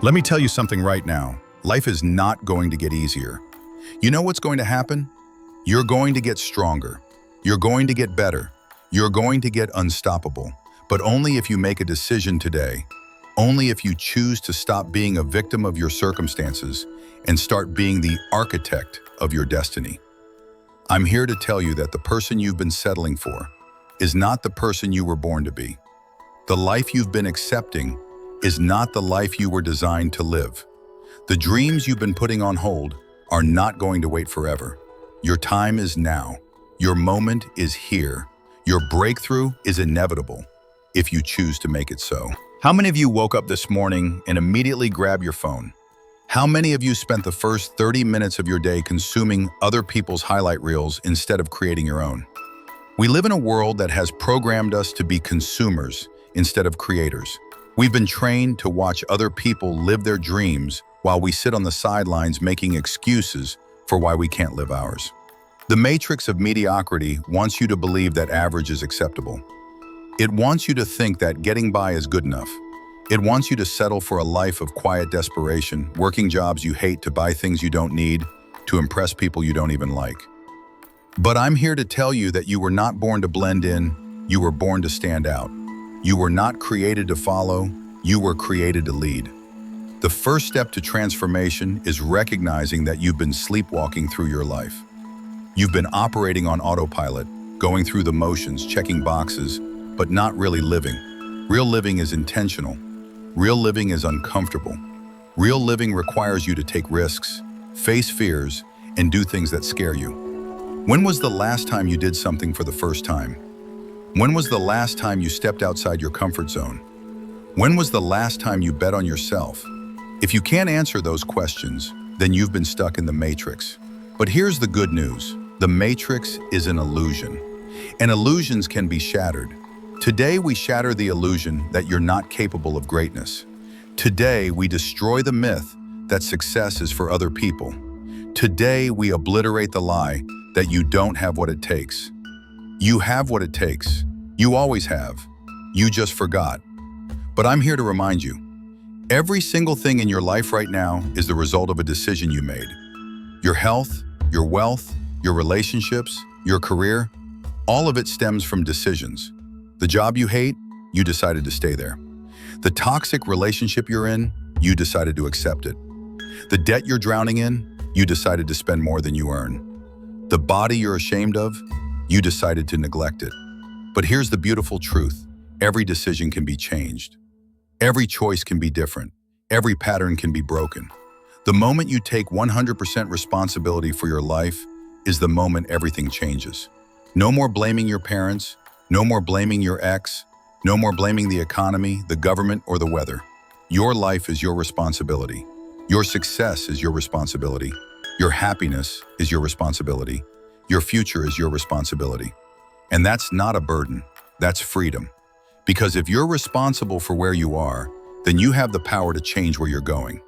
Let me tell you something right now. Life is not going to get easier. You know what's going to happen? You're going to get stronger. You're going to get better. You're going to get unstoppable. But only if you make a decision today. Only if you choose to stop being a victim of your circumstances and start being the architect of your destiny. I'm here to tell you that the person you've been settling for is not the person you were born to be. The life you've been accepting is not the life you were designed to live. The dreams you've been putting on hold are not going to wait forever. Your time is now. Your moment is here. Your breakthrough is inevitable if you choose to make it so. How many of you woke up this morning and immediately grabbed your phone? How many of you spent the first 30 minutes of your day consuming other people's highlight reels instead of creating your own? We live in a world that has programmed us to be consumers instead of creators. We've been trained to watch other people live their dreams while we sit on the sidelines making excuses for why we can't live ours. The matrix of mediocrity wants you to believe that average is acceptable. It wants you to think that getting by is good enough. It wants you to settle for a life of quiet desperation, working jobs you hate to buy things you don't need, to impress people you don't even like. But I'm here to tell you that you were not born to blend in, you were born to stand out. You were not created to follow, you were created to lead. The first step to transformation is recognizing that you've been sleepwalking through your life. You've been operating on autopilot, going through the motions, checking boxes, but not really living. Real living is intentional. Real living is uncomfortable. Real living requires you to take risks, face fears, and do things that scare you. When was the last time you did something for the first time? When was the last time you stepped outside your comfort zone? When was the last time you bet on yourself? If you can't answer those questions, then you've been stuck in the matrix. But here's the good news. The matrix is an illusion, and illusions can be shattered. Today, we shatter the illusion that you're not capable of greatness. Today, we destroy the myth that success is for other people. Today, we obliterate the lie that you don't have what it takes. You have what it takes. You always have. You just forgot. But I'm here to remind you, every single thing in your life right now is the result of a decision you made. Your health, your wealth, your relationships, your career, all of it stems from decisions. The job you hate, you decided to stay there. The toxic relationship you're in, you decided to accept it. The debt you're drowning in, you decided to spend more than you earn. The body you're ashamed of, you decided to neglect it. But here's the beautiful truth. Every decision can be changed. Every choice can be different. Every pattern can be broken. The moment you take 100% responsibility for your life is the moment everything changes. No more blaming your parents. No more blaming your ex. No more blaming the economy, the government, or the weather. Your life is your responsibility. Your success is your responsibility. Your happiness is your responsibility. Your future is your responsibility. And that's not a burden, that's freedom. Because if you're responsible for where you are, then you have the power to change where you're going.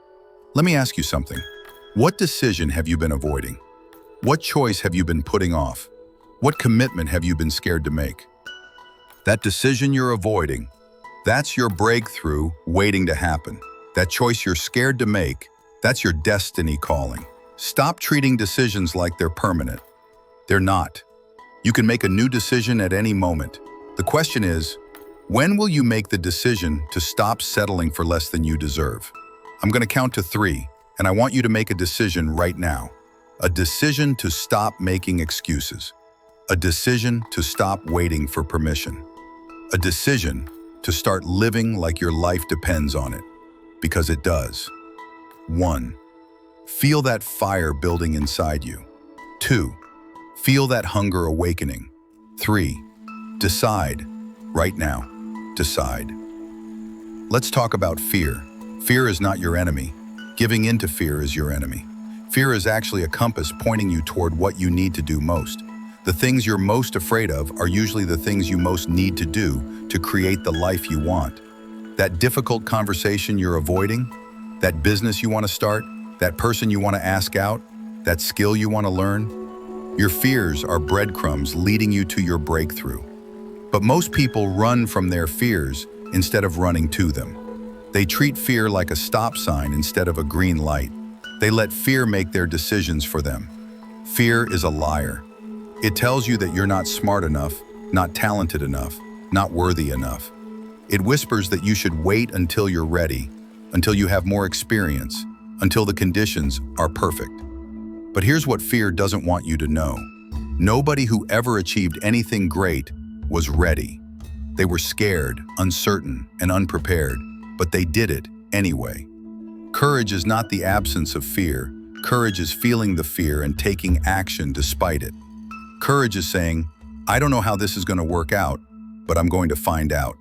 Let me ask you something. What decision have you been avoiding? What choice have you been putting off? What commitment have you been scared to make? That decision you're avoiding, that's your breakthrough waiting to happen. That choice you're scared to make, that's your destiny calling. Stop treating decisions like they're permanent. They're not. You can make a new decision at any moment. The question is, when will you make the decision to stop settling for less than you deserve? I'm going to count to 3, and I want you to make a decision right now. A decision to stop making excuses. A decision to stop waiting for permission. A decision to start living like your life depends on it, because it does. 1. Feel that fire building inside you. 2. Feel that hunger awakening. 3. Decide. Right now. Decide. Let's talk about fear. Fear is not your enemy. Giving in to fear is your enemy. Fear is actually a compass pointing you toward what you need to do most. The things you're most afraid of are usually the things you most need to do to create the life you want. That difficult conversation you're avoiding, that business you want to start, that person you want to ask out, that skill you want to learn, your fears are breadcrumbs leading you to your breakthrough. But most people run from their fears instead of running to them. They treat fear like a stop sign instead of a green light. They let fear make their decisions for them. Fear is a liar. It tells you that you're not smart enough, not talented enough, not worthy enough. It whispers that you should wait until you're ready, until you have more experience, until the conditions are perfect. But here's what fear doesn't want you to know. Nobody who ever achieved anything great was ready. They were scared, uncertain, and unprepared, but they did it anyway. Courage is not the absence of fear. Courage is feeling the fear and taking action despite it. Courage is saying, I don't know how this is going to work out, but I'm going to find out.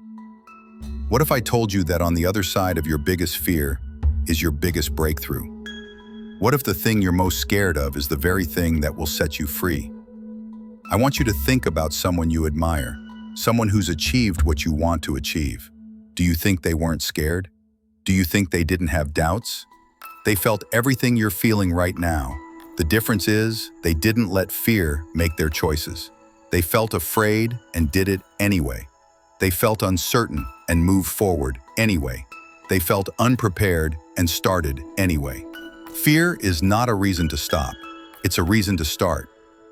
What if I told you that on the other side of your biggest fear is your biggest breakthrough? What if the thing you're most scared of is the very thing that will set you free? I want you to think about someone you admire, someone who's achieved what you want to achieve. Do you think they weren't scared? Do you think they didn't have doubts? They felt everything you're feeling right now. The difference is they didn't let fear make their choices. They felt afraid and did it anyway. They felt uncertain and moved forward anyway. They felt unprepared and started anyway. Fear is not a reason to stop. It's a reason to start.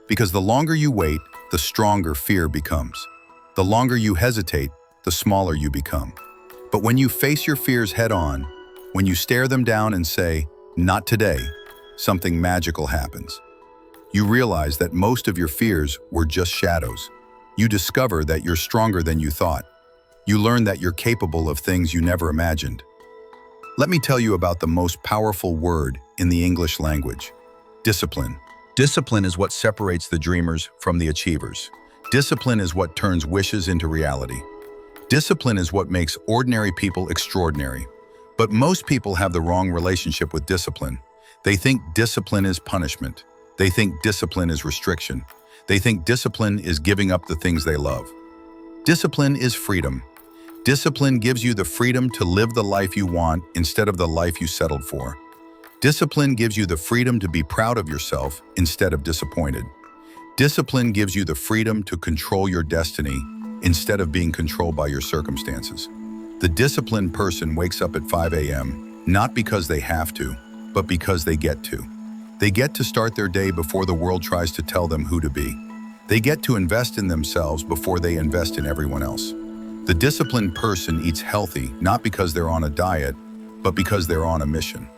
Because the longer you wait, the stronger fear becomes. The longer you hesitate, the smaller you become. But when you face your fears head on, when you stare them down and say, not today, something magical happens. You realize that most of your fears were just shadows. You discover that you're stronger than you thought. You learn that you're capable of things you never imagined. Let me tell you about the most powerful word in the English language: discipline. Discipline is what separates the dreamers from the achievers. Discipline is what turns wishes into reality. Discipline is what makes ordinary people extraordinary. But most people have the wrong relationship with discipline. They think discipline is punishment. They think discipline is restriction. They think discipline is giving up the things they love. Discipline is freedom. Discipline gives you the freedom to live the life you want instead of the life you settled for. Discipline gives you the freedom to be proud of yourself instead of disappointed. Discipline gives you the freedom to control your destiny instead of being controlled by your circumstances. The disciplined person wakes up at 5 a.m. not because they have to, but because they get to. They get to start their day before the world tries to tell them who to be. They get to invest in themselves before they invest in everyone else. The disciplined person eats healthy not because they're on a diet, but because they're on a mission.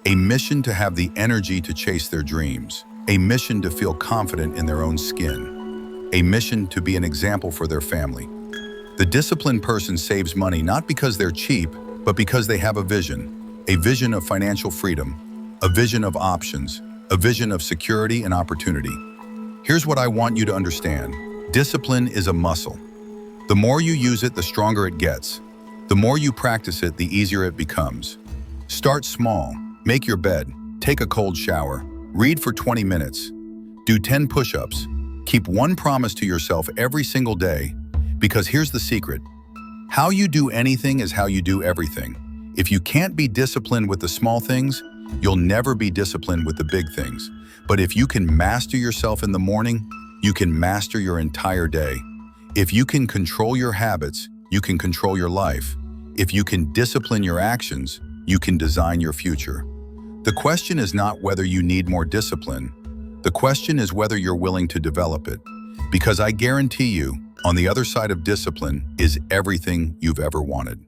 A mission to have the energy to chase their dreams. A mission to feel confident in their own skin. A mission to be an example for their family. The disciplined person saves money not because they're cheap, but because they have a vision of financial freedom, a vision of options, a vision of security and opportunity. Here's what I want you to understand. Discipline is a muscle. The more you use it, the stronger it gets. The more you practice it, the easier it becomes. Start small. Make your bed. Take a cold shower. Read for 20 minutes. Do 10 push-ups. Keep one promise to yourself every single day. Because here's the secret. How you do anything is how you do everything. If you can't be disciplined with the small things, you'll never be disciplined with the big things. But if you can master yourself in the morning, you can master your entire day. If you can control your habits, you can control your life. If you can discipline your actions, you can design your future. The question is not whether you need more discipline. The question is whether you're willing to develop it. Because I guarantee you, on the other side of discipline is everything you've ever wanted.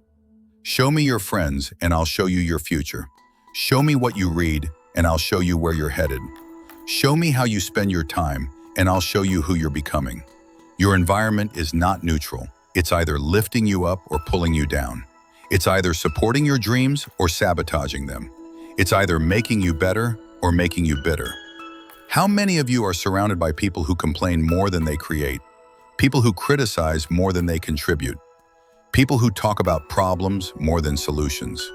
Show me your friends and I'll show you your future. Show me what you read and I'll show you where you're headed. Show me how you spend your time and I'll show you who you're becoming. Your environment is not neutral. It's either lifting you up or pulling you down. It's either supporting your dreams or sabotaging them. It's either making you better or making you bitter. How many of you are surrounded by people who complain more than they create? People who criticize more than they contribute? People who talk about problems more than solutions?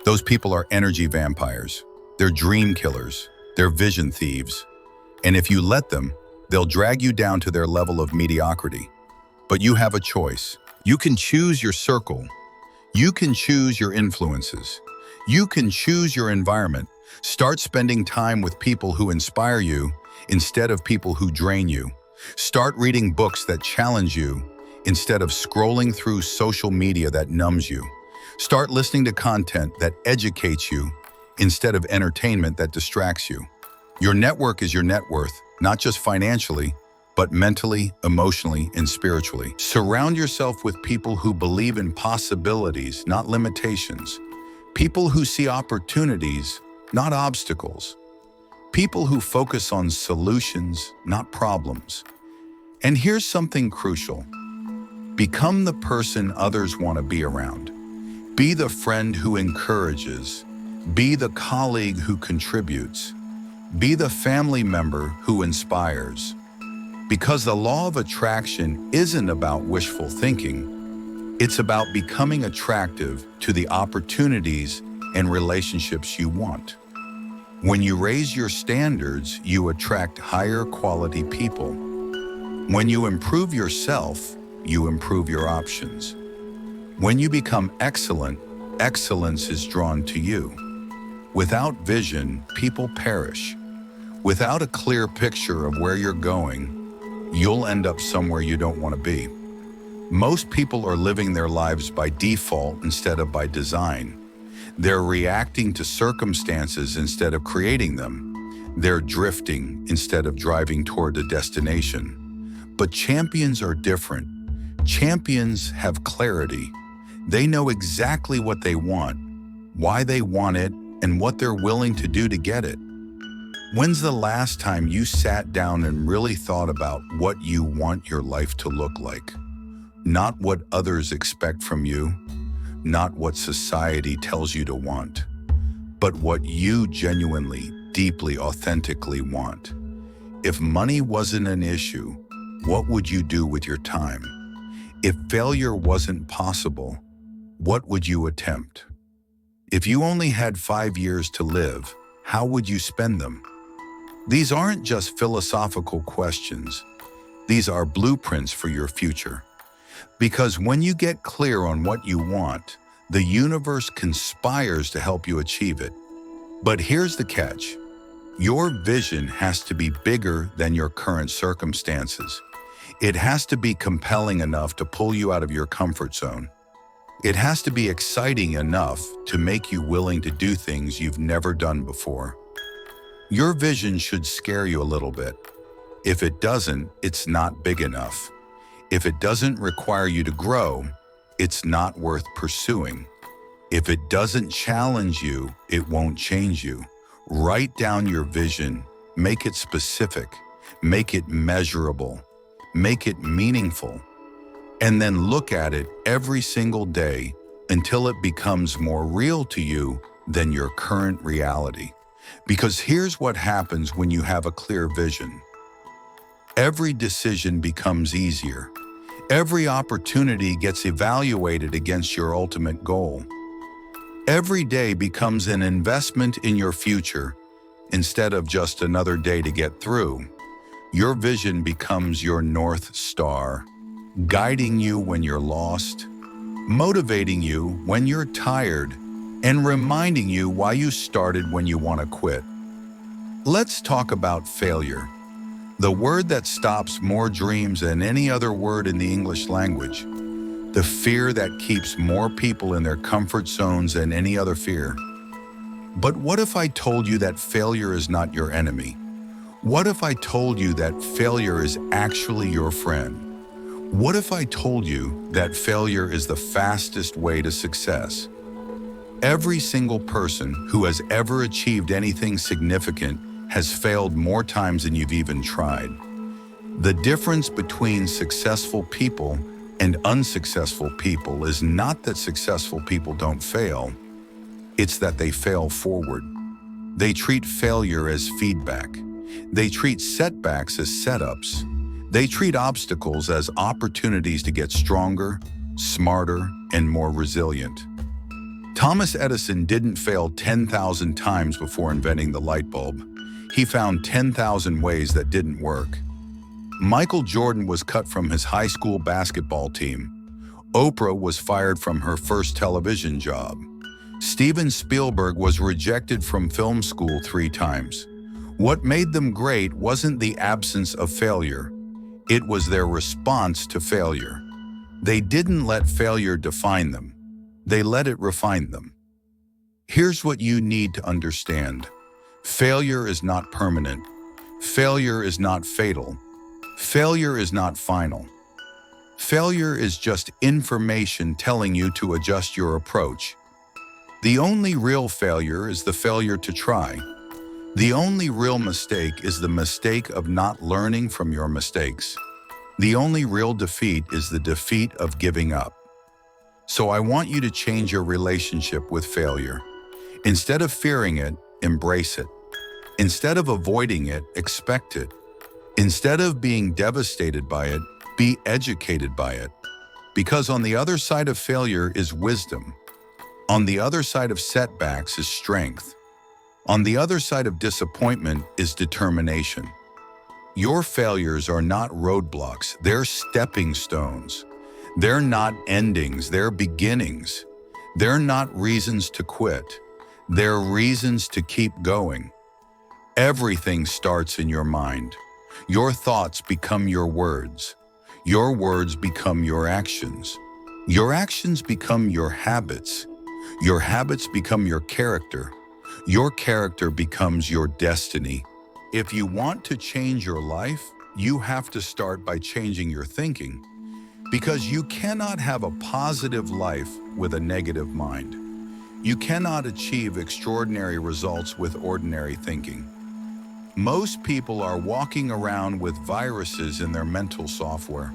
Those people are energy vampires. They're dream killers. They're vision thieves. And if you let them, they'll drag you down to their level of mediocrity. But you have a choice. You can choose your circle. You can choose your influences. You can choose your environment. Start spending time with people who inspire you instead of people who drain you. Start reading books that challenge you instead of scrolling through social media that numbs you. Start listening to content that educates you instead of entertainment that distracts you. Your network is your net worth, not just financially, but mentally, emotionally, and spiritually. Surround yourself with people who believe in possibilities, not limitations. People who see opportunities, not obstacles. People who focus on solutions, not problems. And here's something crucial. Become the person others want to be around. Be the friend who encourages. Be the colleague who contributes. Be the family member who inspires. Because the law of attraction isn't about wishful thinking. It's about becoming attractive to the opportunities and relationships you want. When you raise your standards, you attract higher quality people. When you improve yourself, you improve your options. When you become excellent, excellence is drawn to you. Without vision, people perish. Without a clear picture of where you're going, you'll end up somewhere you don't want to be. Most people are living their lives by default instead of by design. They're reacting to circumstances instead of creating them. They're drifting instead of driving toward a destination. But champions are different. Champions have clarity. They know exactly what they want, why they want it, and what they're willing to do to get it. When's the last time you sat down and really thought about what you want your life to look like? Not what others expect from you, not what society tells you to want, but what you genuinely, deeply, authentically want. If money wasn't an issue, what would you do with your time? If failure wasn't possible, what would you attempt? If you only had 5 years to live, how would you spend them? These aren't just philosophical questions. These are blueprints for your future. Because when you get clear on what you want, the universe conspires to help you achieve it. But here's the catch. Your vision has to be bigger than your current circumstances. It has to be compelling enough to pull you out of your comfort zone. It has to be exciting enough to make you willing to do things you've never done before. Your vision should scare you a little bit. If it doesn't, it's not big enough. If it doesn't require you to grow, it's not worth pursuing. If it doesn't challenge you, it won't change you. Write down your vision, make it specific, make it measurable, make it meaningful, and then look at it every single day until it becomes more real to you than your current reality. Because here's what happens when you have a clear vision. Every decision becomes easier. Every opportunity gets evaluated against your ultimate goal. Every day becomes an investment in your future instead of just another day to get through. Your vision becomes your North Star, guiding you when you're lost, motivating you when you're tired, and reminding you why you started when you want to quit. Let's talk about failure. The word that stops more dreams than any other word in the English language. The fear that keeps more people in their comfort zones than any other fear. But what if I told you that failure is not your enemy? What if I told you that failure is actually your friend? What if I told you that failure is the fastest way to success? Every single person who has ever achieved anything significant has failed more times than you've even tried. The difference between successful people and unsuccessful people is not that successful people don't fail, it's that they fail forward. They treat failure as feedback. They treat setbacks as setups. They treat obstacles as opportunities to get stronger, smarter, and more resilient. Thomas Edison didn't fail 10,000 times before inventing the light bulb. He found 10,000 ways that didn't work. Michael Jordan was cut from his high school basketball team. Oprah was fired from her first television job. Steven Spielberg was rejected from film school 3 times. What made them great wasn't the absence of failure. It was their response to failure. They didn't let failure define them. They let it refine them. Here's what you need to understand. Failure is not permanent. Failure is not fatal. Failure is not final. Failure is just information telling you to adjust your approach. The only real failure is the failure to try. The only real mistake is the mistake of not learning from your mistakes. The only real defeat is the defeat of giving up. So I want you to change your relationship with failure. Instead of fearing it, embrace it. Instead of avoiding it, expect it. Instead of being devastated by it, be educated by it. Because on the other side of failure is wisdom. On the other side of setbacks is strength. On the other side of disappointment is determination. Your failures are not roadblocks, they're stepping stones. They're not endings, they're beginnings. They're not reasons to quit. They're reasons to keep going. Everything starts in your mind. Your thoughts become your words. Your words become your actions. Your actions become your habits. Your habits become your character. Your character becomes your destiny. If you want to change your life, you have to start by changing your thinking, because you cannot have a positive life with a negative mind. You cannot achieve extraordinary results with ordinary thinking. Most people are walking around with viruses in their mental software.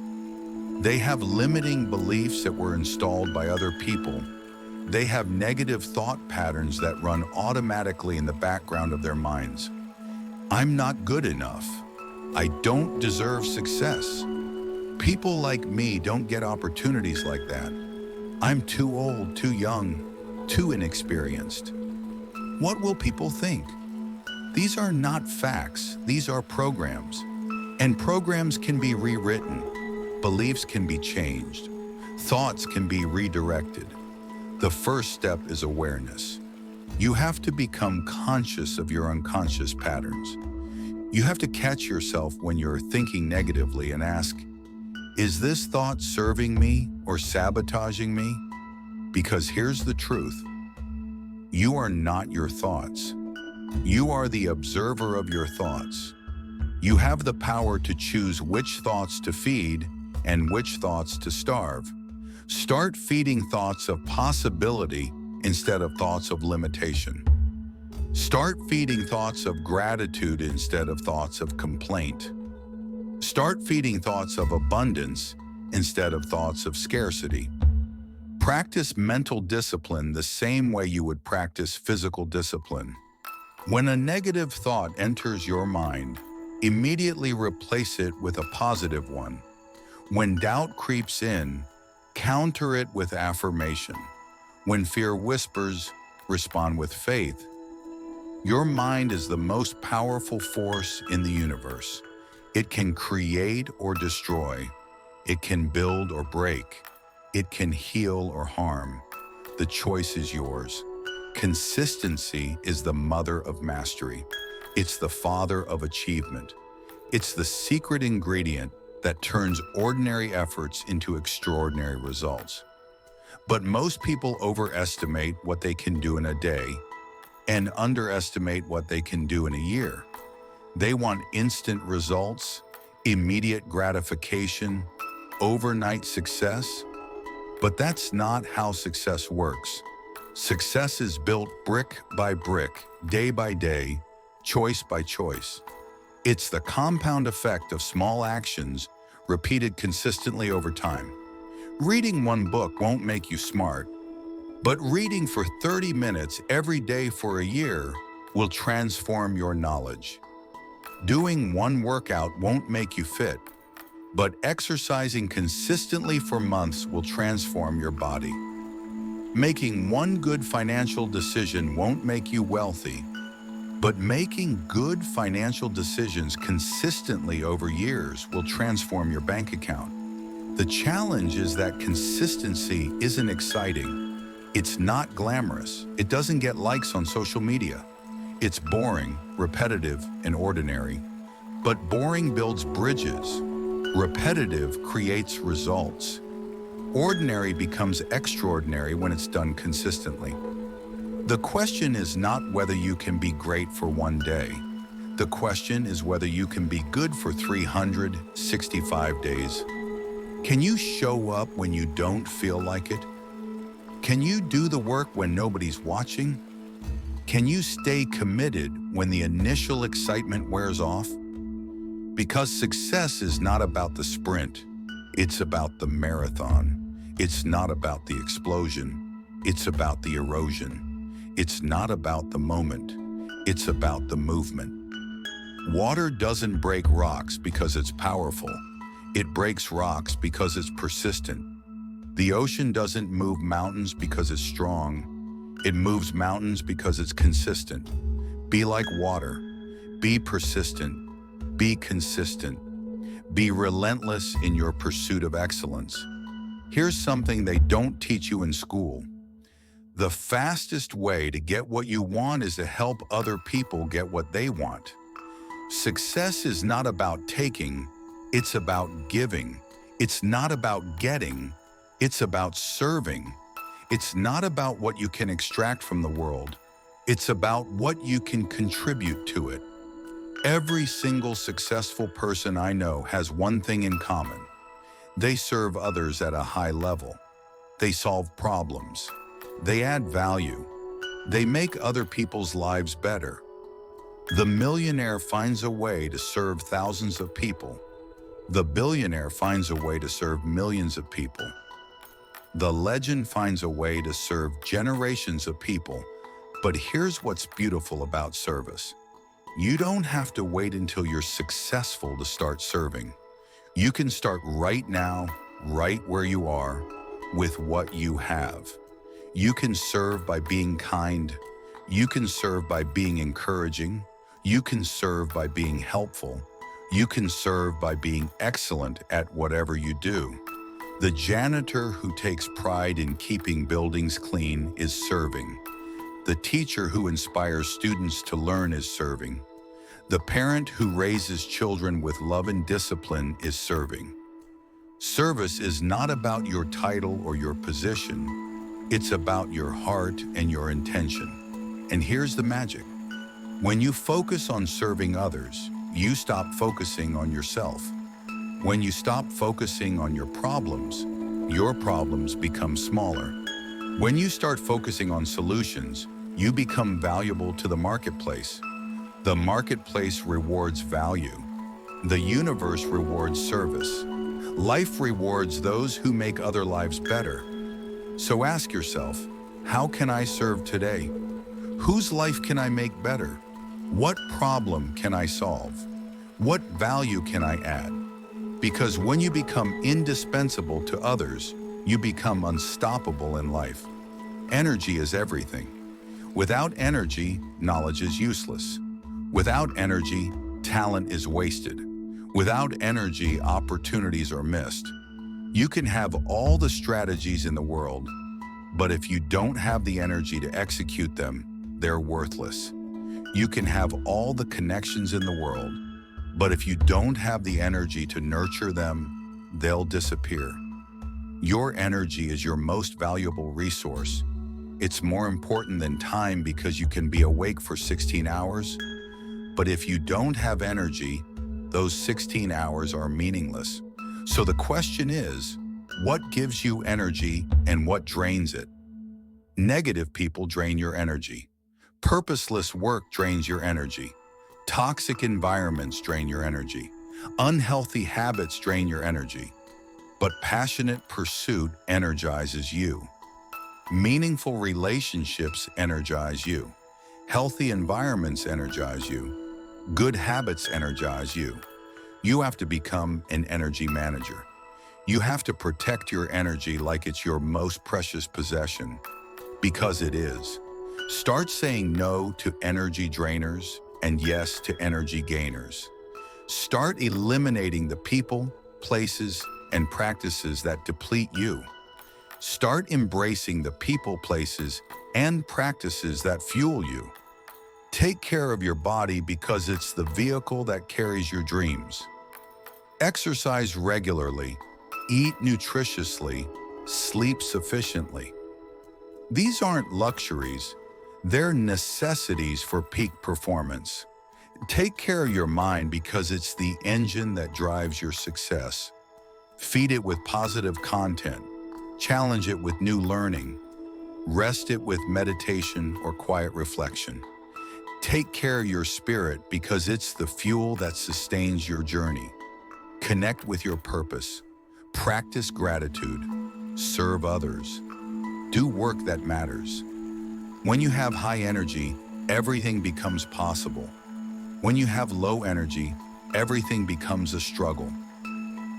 They have limiting beliefs that were installed by other people. They have negative thought patterns that run automatically in the background of their minds. I'm not good enough. I don't deserve success. People like me don't get opportunities like that. I'm too old, too young, too inexperienced. What will people think? These are not facts, these are programs. And programs can be rewritten. Beliefs can be changed. Thoughts can be redirected. The first step is awareness. You have to become conscious of your unconscious patterns. You have to catch yourself when you're thinking negatively and ask, is this thought serving me or sabotaging me? Because here's the truth. You are not your thoughts. You are the observer of your thoughts. You have the power to choose which thoughts to feed and which thoughts to starve. Start feeding thoughts of possibility instead of thoughts of limitation. Start feeding thoughts of gratitude instead of thoughts of complaint. Start feeding thoughts of abundance instead of thoughts of scarcity. Practice mental discipline the same way you would practice physical discipline. When a negative thought enters your mind, immediately replace it with a positive one. When doubt creeps in, counter it with affirmation. When fear whispers, respond with faith. Your mind is the most powerful force in the universe. It can create or destroy. It can build or break. It can heal or harm. The choice is yours. Consistency is the mother of mastery. It's the father of achievement. It's the secret ingredient that turns ordinary efforts into extraordinary results. But most people overestimate what they can do in a day and underestimate what they can do in a year. They want instant results, immediate gratification, overnight success. But that's not how success works. Success is built brick by brick, day by day, choice by choice. It's the compound effect of small actions repeated consistently over time. Reading one book won't make you smart, but reading for 30 minutes every day for a year will transform your knowledge. Doing one workout won't make you fit, but exercising consistently for months will transform your body. Making one good financial decision won't make you wealthy, but making good financial decisions consistently over years will transform your bank account. The challenge is that consistency isn't exciting. It's not glamorous. It doesn't get likes on social media. It's boring, repetitive, and ordinary. But boring builds bridges. Repetitive creates results. Ordinary becomes extraordinary when it's done consistently. The question is not whether you can be great for one day. The question is whether you can be good for 365 days. Can you show up when you don't feel like it? Can you do the work when nobody's watching? Can you stay committed when the initial excitement wears off? Because success is not about the sprint, it's about the marathon. It's not about the explosion, it's about the erosion. It's not about the moment, it's about the movement. Water doesn't break rocks because it's powerful. It breaks rocks because it's persistent. The ocean doesn't move mountains because it's strong. It moves mountains because it's consistent. Be like water. Be persistent. Be consistent. Be relentless in your pursuit of excellence. Here's something they don't teach you in school. The fastest way to get what you want is to help other people get what they want. Success is not about taking, it's about giving. It's not about getting, it's about serving. It's not about what you can extract from the world. It's about what you can contribute to it. Every single successful person I know has one thing in common. They serve others at a high level. They solve problems. They add value. They make other people's lives better. The millionaire finds a way to serve thousands of people. The billionaire finds a way to serve millions of people. The legend finds a way to serve generations of people. But here's what's beautiful about service. You don't have to wait until you're successful to start serving. You can start right now, right where you are, with what you have. You can serve by being kind. You can serve by being encouraging. You can serve by being helpful. You can serve by being excellent at whatever you do. The janitor who takes pride in keeping buildings clean is serving. The teacher who inspires students to learn is serving. The parent who raises children with love and discipline is serving. Service is not about your title or your position. It's about your heart and your intention. And here's the magic. When you focus on serving others, you stop focusing on yourself. When you stop focusing on your problems become smaller. When you start focusing on solutions, you become valuable to the marketplace. The marketplace rewards value. The universe rewards service. Life rewards those who make other lives better. So ask yourself, how can I serve today? Whose life can I make better? What problem can I solve? What value can I add? Because when you become indispensable to others, you become unstoppable in life. Energy is everything. Without energy, knowledge is useless. Without energy, talent is wasted. Without energy, opportunities are missed. You can have all the strategies in the world, but if you don't have the energy to execute them, they're worthless. You can have all the connections in the world, but if you don't have the energy to nurture them, they'll disappear. Your energy is your most valuable resource. It's more important than time because you can be awake for 16 hours, but if you don't have energy, those 16 hours are meaningless. So the question is, what gives you energy and what drains it? Negative people drain your energy. Purposeless work drains your energy. Toxic environments drain your energy. Unhealthy habits drain your energy. But passionate pursuit energizes you. Meaningful relationships energize you. Healthy environments energize you. Good habits energize you. You have to become an energy manager. You have to protect your energy like it's your most precious possession, because it is. Start saying no to energy drainers and yes to energy gainers. Start eliminating the people, places, and practices that deplete you. Start embracing the people, places, and practices that fuel you. Take care of your body because it's the vehicle that carries your dreams. Exercise regularly, eat nutritiously, Sleep sufficiently. These aren't luxuries, they're necessities for peak performance. Take care of your mind because it's the engine that drives your success. Feed it with positive content, challenge it with new learning, rest it with meditation or quiet reflection. Take care of your spirit because it's the fuel that sustains your journey. Connect with your purpose. Practice gratitude. Serve others. Do work that matters. When you have high energy, everything becomes possible. When you have low energy, everything becomes a struggle.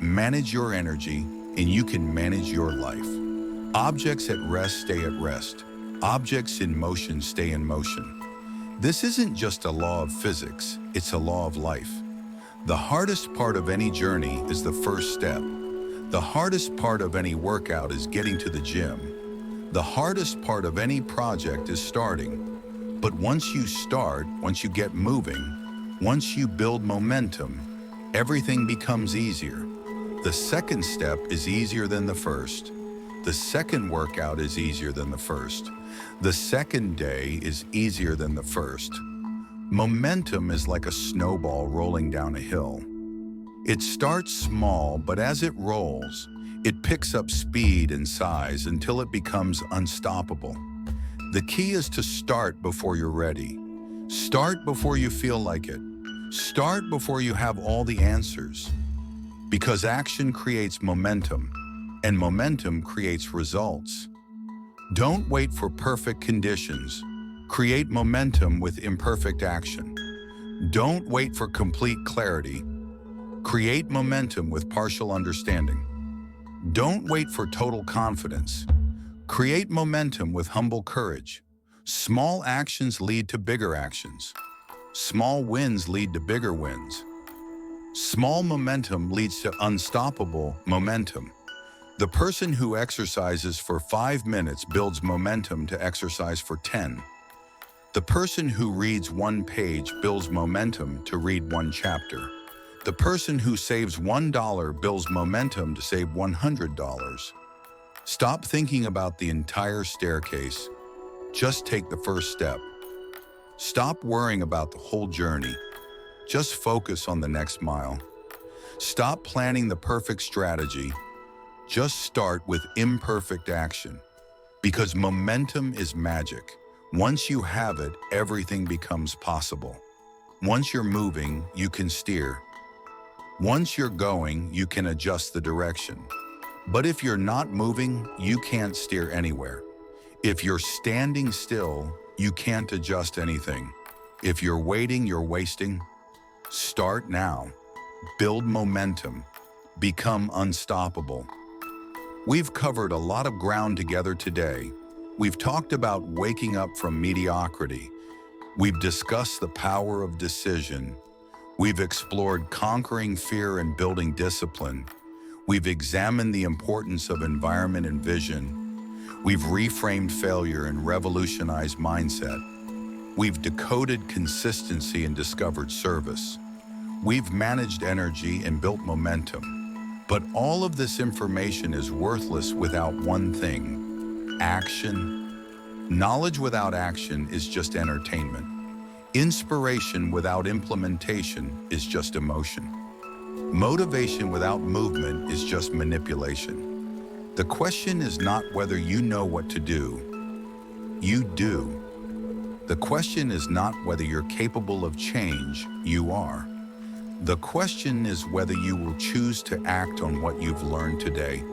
Manage your energy, and you can manage your life. Objects at rest stay at rest. Objects in motion stay in motion. This isn't just a law of physics, it's a law of life. The hardest part of any journey is the first step. The hardest part of any workout is getting to the gym. The hardest part of any project is starting. But once you start, once you get moving, once you build momentum, everything becomes easier. The second step is easier than the first. The second workout is easier than the first. The second day is easier than the first. Momentum is like a snowball rolling down a hill. It starts small, but as it rolls, it picks up speed and size until it becomes unstoppable. The key is to start before you're ready. Start before you feel like it. Start before you have all the answers. Because action creates momentum, and momentum creates results. Don't wait for perfect conditions. Create momentum with imperfect action. Don't wait for complete clarity. Create momentum with partial understanding. Don't wait for total confidence. Create momentum with humble courage. Small actions lead to bigger actions. Small wins lead to bigger wins. Small momentum leads to unstoppable momentum. The person who exercises for 5 minutes builds momentum to exercise for 10. The person who reads 1 page builds momentum to read 1 chapter. The person who saves $1 builds momentum to save $100. Stop thinking about the entire staircase. Just take the first step. Stop worrying about the whole journey. Just focus on the next mile. Stop planning the perfect strategy. Just start with imperfect action. Because momentum is magic. Once you have it, everything becomes possible. Once you're moving, you can steer. Once you're going, you can adjust the direction. But if you're not moving, you can't steer anywhere. If you're standing still, you can't adjust anything. If you're waiting, you're wasting. Start now. Build momentum. Become unstoppable. We've covered a lot of ground together today. We've talked about waking up from mediocrity. We've discussed the power of decision. We've explored conquering fear and building discipline. We've examined the importance of environment and vision. We've reframed failure and revolutionized mindset. We've decoded consistency and discovered service. We've managed energy and built momentum. But all of this information is worthless without one thing: action. Knowledge without action is just entertainment. Inspiration without implementation is just emotion. Motivation without movement is just manipulation. The question is not whether you know what to do. You do. The question is not whether you're capable of change. You are. The question is whether you will choose to act on what you've learned today.